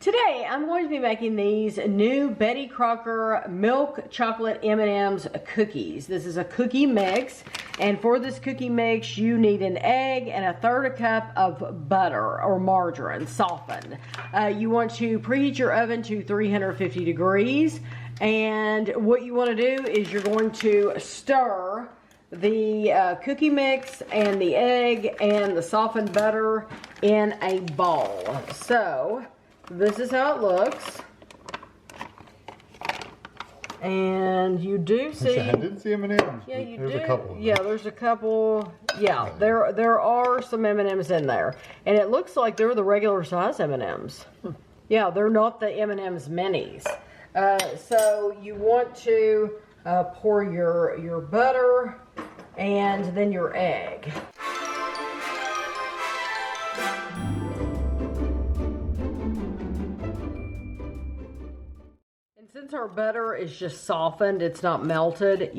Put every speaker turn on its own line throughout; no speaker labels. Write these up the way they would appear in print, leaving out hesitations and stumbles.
Today, I'm going to be making these new Betty Crocker milk chocolate M&M's cookies. This is a cookie mix, and for this cookie mix, you need an egg and 1/3 cup of butter or margarine, softened. You want to preheat your oven to 350 degrees, and what you want to do is you're going to stir the cookie mix and the egg and the softened butter in a bowl. So this is how it looks, and you do see.
I didn't see M&Ms.
Yeah, you
There's
do.
a couple.
Yeah, there's a couple. Yeah, there are some M&Ms in there, and it looks like they're the regular size M&Ms. Yeah, they're not the M&Ms minis. So you want to pour your butter and then your egg. Since our butter is just softened, it's not melted,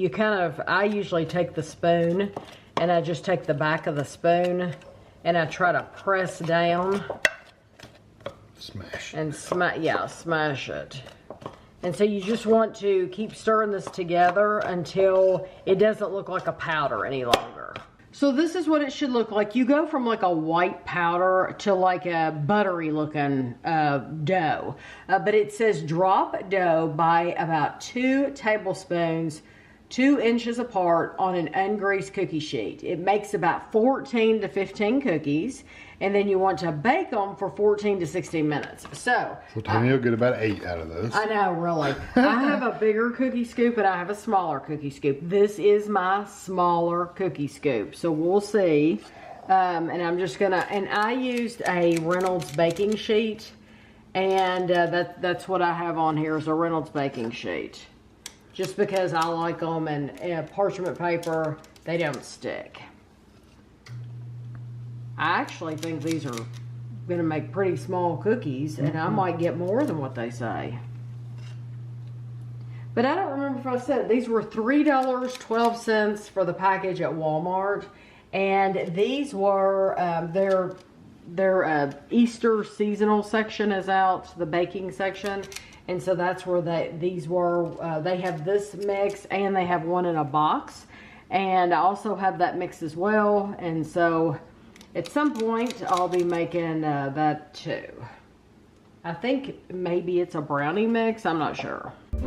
I usually take the spoon and I just take the back of the spoon and I try to press down.
Smash.
And smash it. And so you just want to keep stirring this together until it doesn't look like a powder any longer. So this is what it should look like. You go from like a white powder to like a buttery looking dough. But it says drop dough by about 2 tablespoons, 2 inches apart on an ungreased cookie sheet. It makes about 14 to 15 cookies. And then you want to bake them for 14 to 16 minutes. So
Tony will get about 8 out of those.
I know, really. I have a bigger cookie scoop and I have a smaller cookie scoop. This is my smaller cookie scoop. So we'll see. And I'm just gonna, and I used a Reynolds baking sheet. And that's what I have on here is a Reynolds baking sheet. Just because I like them, and parchment paper, they don't stick. I actually think these are going to make pretty small cookies, and I might get more than what they say. But I don't remember if I said these were $3.12 for the package at Walmart, and these were their Easter seasonal section is out, the baking section, and so that's where these were. They have this mix, and they have one in a box, and I also have that mix as well, and so at some point, I'll be making that too. I think maybe it's a brownie mix. I'm not sure. So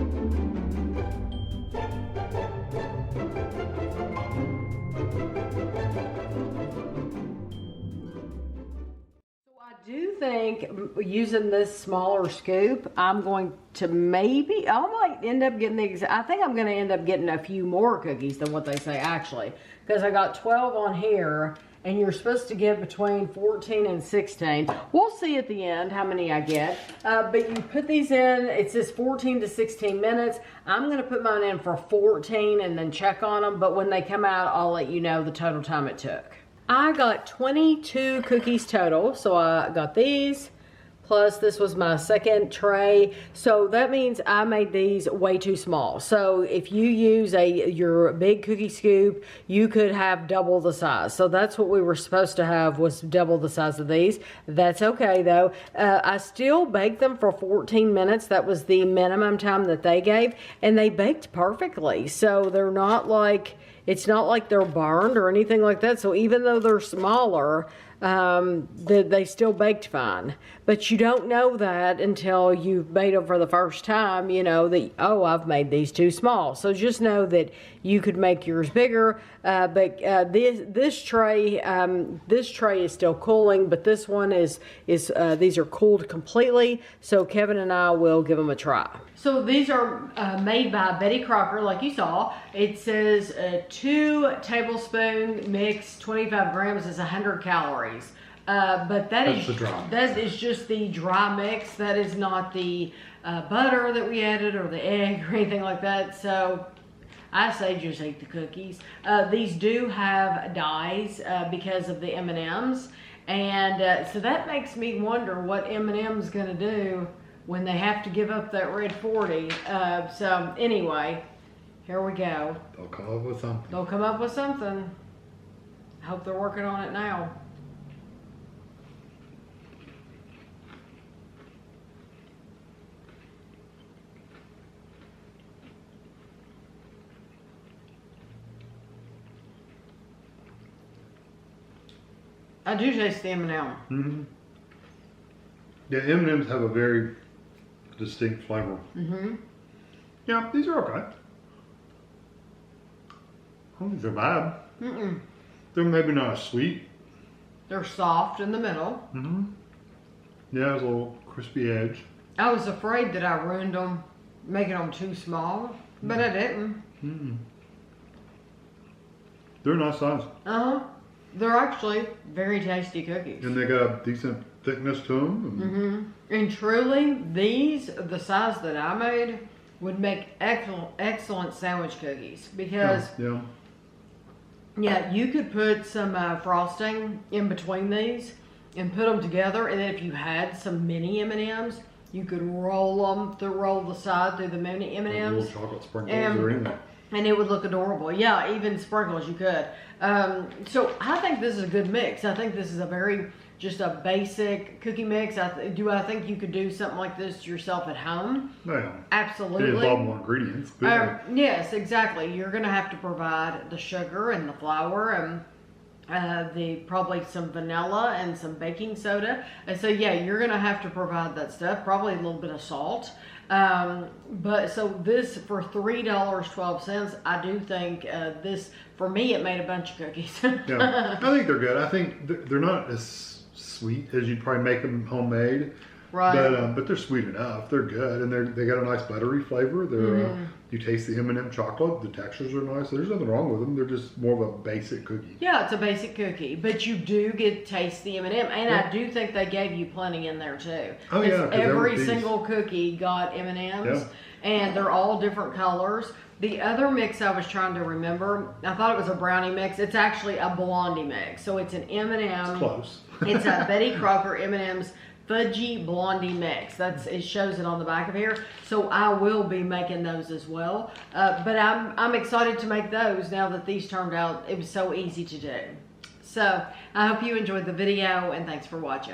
I do think using this smaller scoop, I'm going to I might end up getting I think I'm going to end up getting a few more cookies than what they say actually. Because I got 12 on here. And you're supposed to get between 14 and 16. We'll see at the end how many I get. But you put these in, it says 14 to 16 minutes. I'm going to put mine in for 14 and then check on them. But when they come out, I'll let you know the total time it took. I got 22 cookies total. So I got these. Plus this was my second tray. So that means I made these way too small. So if you use your big cookie scoop, you could have double the size. So that's what we were supposed to have, was double the size of these. That's okay though. I still baked them for 14 minutes. That was the minimum time that they gave. And they baked perfectly. So they're not like, it's not like they're burned or anything like that. So even though they're smaller, they still baked fine. But you don't know that until you've made them for the first time, you know, that, oh, I've made these too small. So just know that you could make yours bigger. But this tray is still cooling, but this one is these are cooled completely. So Kevin and I will give them a try. So these are made by Betty Crocker, like you saw. It says 2 tablespoon mix, 25 grams is 100 calories. But that is just the dry mix. That is not the butter that we added or the egg or anything like that. So I say just eat the cookies. These do have dyes because of the M&Ms. And so that makes me wonder what M&M's gonna do when they have to give up that red 40. So anyway, here we go.
They'll come up with something.
They'll come up with something. I hope they're working on it now. I do taste the M&M.
Mm-hmm. Yeah, M&Ms have a very distinct flavor.
Mm-hmm.
Yeah, these are okay. I don't think they're bad.
Mm-mm.
They're maybe not as sweet.
They're soft in the middle.
Mm-hmm. Yeah, there's a little crispy edge.
I was afraid that I ruined them, making them too small, but I didn't.
Mm-mm. They're a nice size.
Uh-huh. They're actually very tasty cookies.
And they got a decent thickness to them.
Mm-hmm. And truly, these, the size that I made, would make excellent sandwich cookies. Because, yeah, you could put some frosting in between these and put them together. And then if you had some mini M&Ms, you could roll the side through the mini M&Ms.
Little chocolate sprinkles or anything.
And it would look adorable. Yeah, even sprinkles you could. So I think this is a good mix. I think this is just a basic cookie mix. I think you could do something like this yourself at home?
Yeah.
Absolutely.
It involves more ingredients. But
yes, exactly. You're going to have to provide the sugar and the flour and probably some vanilla and some baking soda. And so yeah, you're going to have to provide that stuff. Probably a little bit of salt. But so this for $3.12, I do think this, for me, it made a bunch of cookies.
Yeah, I think they're good. I think they're not as sweet as you'd probably make them homemade.
Right.
But they're sweet enough. They're good, and they got a nice buttery flavor. They're you taste the M&M chocolate. The textures are nice. There's nothing wrong with them. They're just more of a basic cookie.
Yeah, it's a basic cookie, but you do get taste the M&M, and I do think they gave you plenty in there too.
Oh yeah,
every single cookie got M&Ms, and they're all different colors. The other mix I was trying to remember, I thought it was a brownie mix. It's actually a blondie mix, so it's an M&M.
It's close.
It's a Betty Crocker M&M's Fudgy Blondie Mix. It shows it on the back of here. So I will be making those as well. But I'm excited to make those now that these turned out. It was so easy to do. So I hope you enjoyed the video, and thanks for watching.